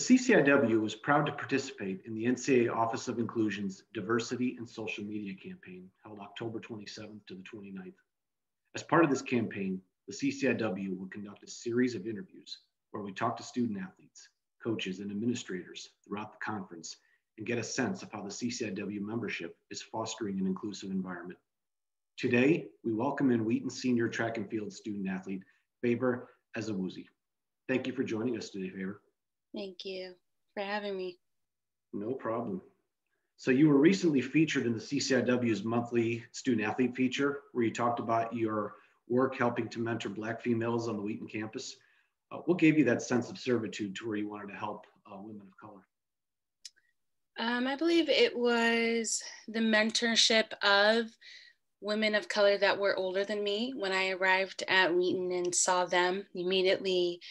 CCIW was proud to participate in the NCAA Office of Inclusion's Diversity and Social Media Campaign held October 27th to the 29th. As part of this campaign, the CCIW will conduct a series of interviews where we talk to student athletes, coaches, and administrators throughout the conference and get a sense of how the CCIW membership is fostering an inclusive environment. Today, we welcome in Wheaton senior track and field student athlete, Favor Ezewuzie. Thank you for joining us today, Favor. Thank you for having me. No problem. So you were recently featured in the CCIW's monthly student athlete feature, where you talked about your work helping to mentor Black females on the Wheaton campus. What gave you that sense of servitude to where you wanted to help women of color? I believe it was the mentorship of women of color that were older than me. When I arrived at Wheaton and saw them, immediately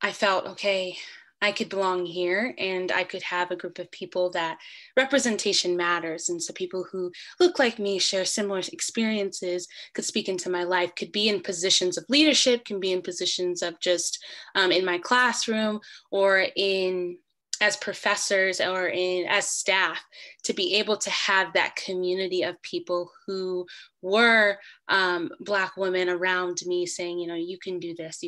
I felt, okay, I could belong here and I could have a group of people that representation matters. And so people who look like me, share similar experiences, could speak into my life, could be in positions of leadership, can be in positions of just in my classroom or in as professors or as staff, to be able to have that community of people who were Black women around me saying, you know, you can do this,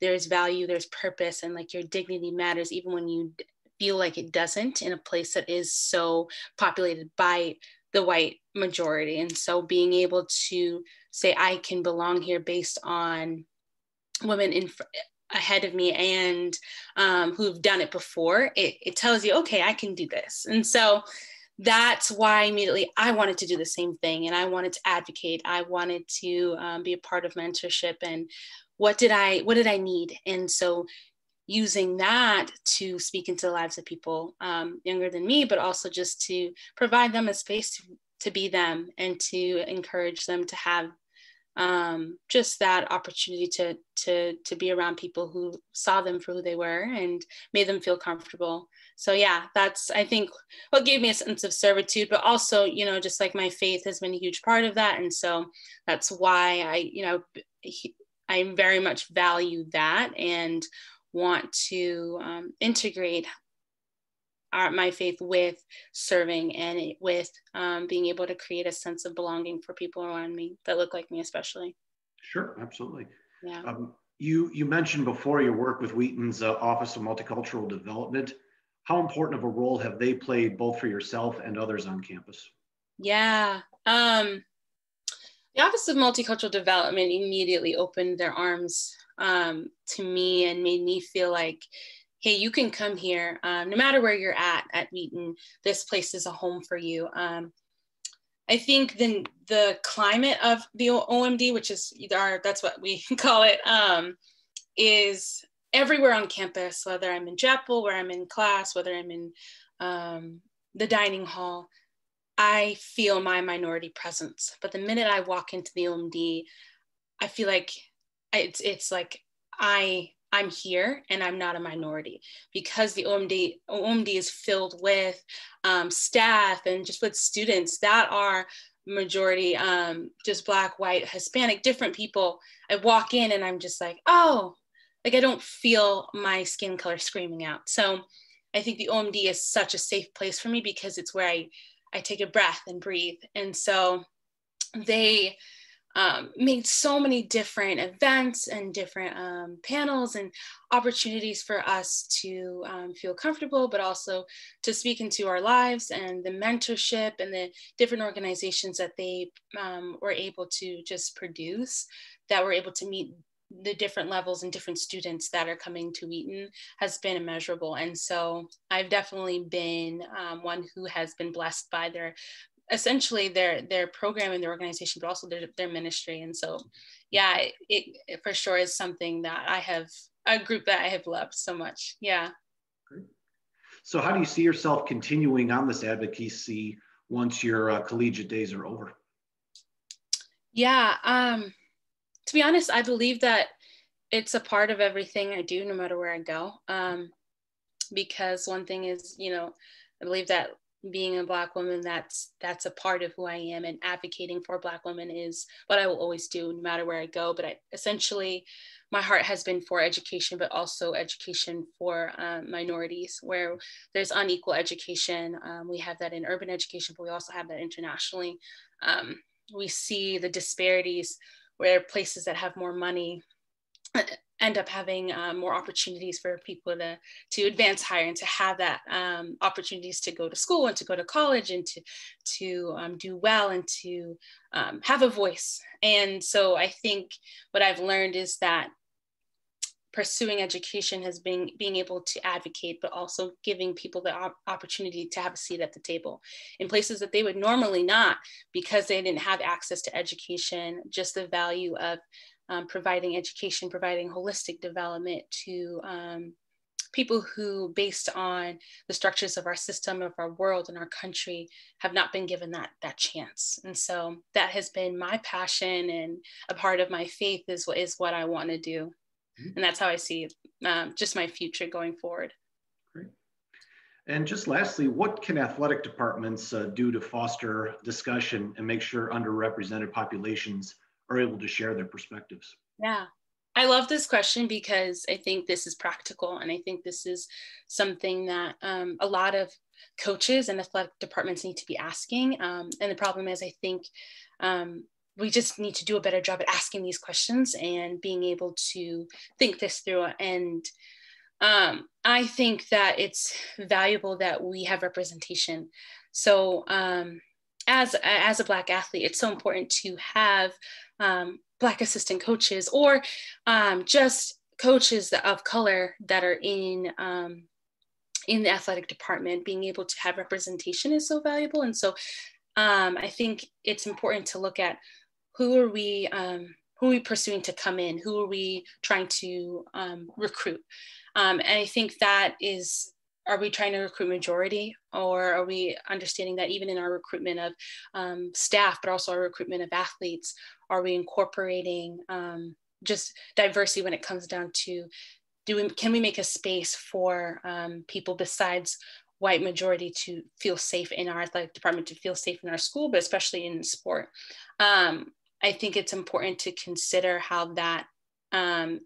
there's value, there's purpose, and like your dignity matters, even when you feel like it doesn't, in a place that is so populated by the white majority. And so being able to say, I can belong here based on women ahead of me and who've done it before, it tells you, okay, I can do this. And so that's why immediately I wanted to do the same thing. And I wanted to advocate. I wanted to be a part of mentorship. And what did I need? And so using that to speak into the lives of people younger than me, but also just to provide them a space to be them and to encourage them to have just that opportunity to be around people who saw them for who they were and made them feel comfortable. So yeah, that's, I think, what gave me a sense of servitude, but also, you know, just like my faith has been a huge part of that. And so that's why I very much value that and want to integrate my faith with serving and with being able to create a sense of belonging for people around me that look like me, especially. Sure, absolutely. Yeah. You mentioned before your work with Wheaton's Office of Multicultural Development. How important of a role have they played both for yourself and others on campus? Yeah. The Office of Multicultural Development immediately opened their arms to me and made me feel like, hey, you can come here no matter where you're at Wheaton. This place is a home for you. I think the climate of the OMD, which is that's what we call it, is everywhere on campus, whether I'm in chapel, where I'm in class, whether I'm in the dining hall, I feel my minority presence. But the minute I walk into the OMD, I feel like it's like I'm here and I'm not a minority, because the OMD is filled with staff and just with students that are majority, just Black, white, Hispanic, different people. I walk in and I'm just like, oh, like I don't feel my skin color screaming out. So I think the OMD is such a safe place for me because it's where I take a breath and breathe. And so they made so many different events and different panels and opportunities for us to feel comfortable, but also to speak into our lives, and the mentorship and the different organizations that they were able to just produce, that were able to meet the different levels and different students that are coming to Wheaton, has been immeasurable. And so I've definitely been one who has been blessed by essentially their program and their organization, but also their ministry. And so, yeah, it for sure is something that a group that I have loved so much. Yeah. Great. So how do you see yourself continuing on this advocacy once your collegiate days are over? Yeah. To be honest, I believe that it's a part of everything I do, no matter where I go. Because one thing is, I believe that being a Black woman, that's a part of who I am, and advocating for Black women is what I will always do no matter where I go. But essentially, my heart has been for education, but also education for minorities, where there's unequal education. We have that in urban education, but we also have that internationally. We see the disparities where places that have more money end up having more opportunities for people to advance higher and to have that opportunities to go to school and to go to college and to do well and to have a voice. And so I think what I've learned is that pursuing education has been being able to advocate, but also giving people the opportunity to have a seat at the table in places that they would normally not, because they didn't have access to education. Just the value of providing education, providing holistic development to people who, based on the structures of our system, of our world and our country, have not been given that chance. And so that has been my passion, and a part of my faith is what I want to do. And that's how I see just my future going forward. Great. And just lastly, what can athletic departments do to foster discussion and make sure underrepresented populations are able to share their perspectives? Yeah, I love this question because I think this is practical, and I think this is something that a lot of coaches and athletic departments need to be asking. And the problem is, I think we just need to do a better job at asking these questions and being able to think this through. And I think that it's valuable that we have representation. So as a Black athlete, it's so important to have Black assistant coaches, or just coaches of color that are in the athletic department. Being able to have representation is so valuable. And so I think it's important to look at who are we pursuing to come in? Who are we trying to recruit? And I think that is, are we trying to recruit majority, or are we understanding that even in our recruitment of staff, but also our recruitment of athletes, are we incorporating just diversity when it comes down to can we make a space for people besides white majority to feel safe in our athletic department, to feel safe in our school, but especially in sport? I think it's important to consider how that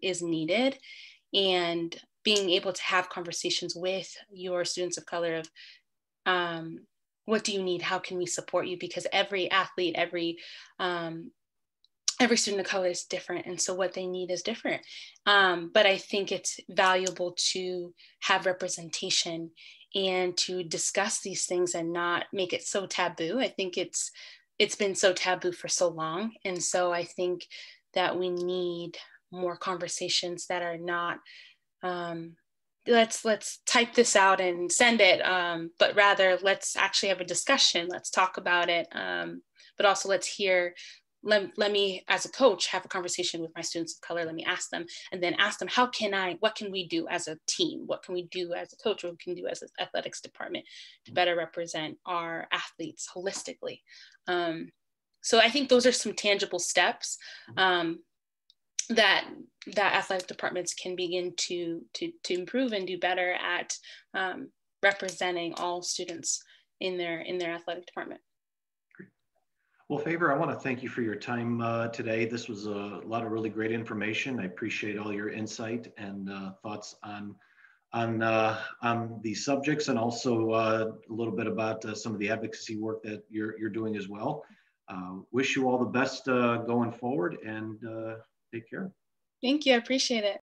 is needed, and being able to have conversations with your students of color of what do you need? How can we support you? Because every athlete, every student of color is different. And so what they need is different. But I think it's valuable to have representation and to discuss these things and not make it so taboo. I think it's been so taboo for so long. And so I think that we need more conversations that are not, let's type this out and send it, but rather let's actually have a discussion. Let's talk about it. But also let's hear, let me, as a coach, have a conversation with my students of color. Let me ask them, and then ask them, what can we do as a team? What can we do as a coach? What can we do as an athletics department to better represent our athletes holistically? So I think those are some tangible steps that athletic departments can begin to improve and do better at representing all students in their athletic department. Great. Well, Favor, I want to thank you for your time today. This was a lot of really great information. I appreciate all your insight and thoughts on these subjects, and also a little bit about some of the advocacy work that you're doing as well. Wish you all the best going forward, and take care. Thank you. I appreciate it.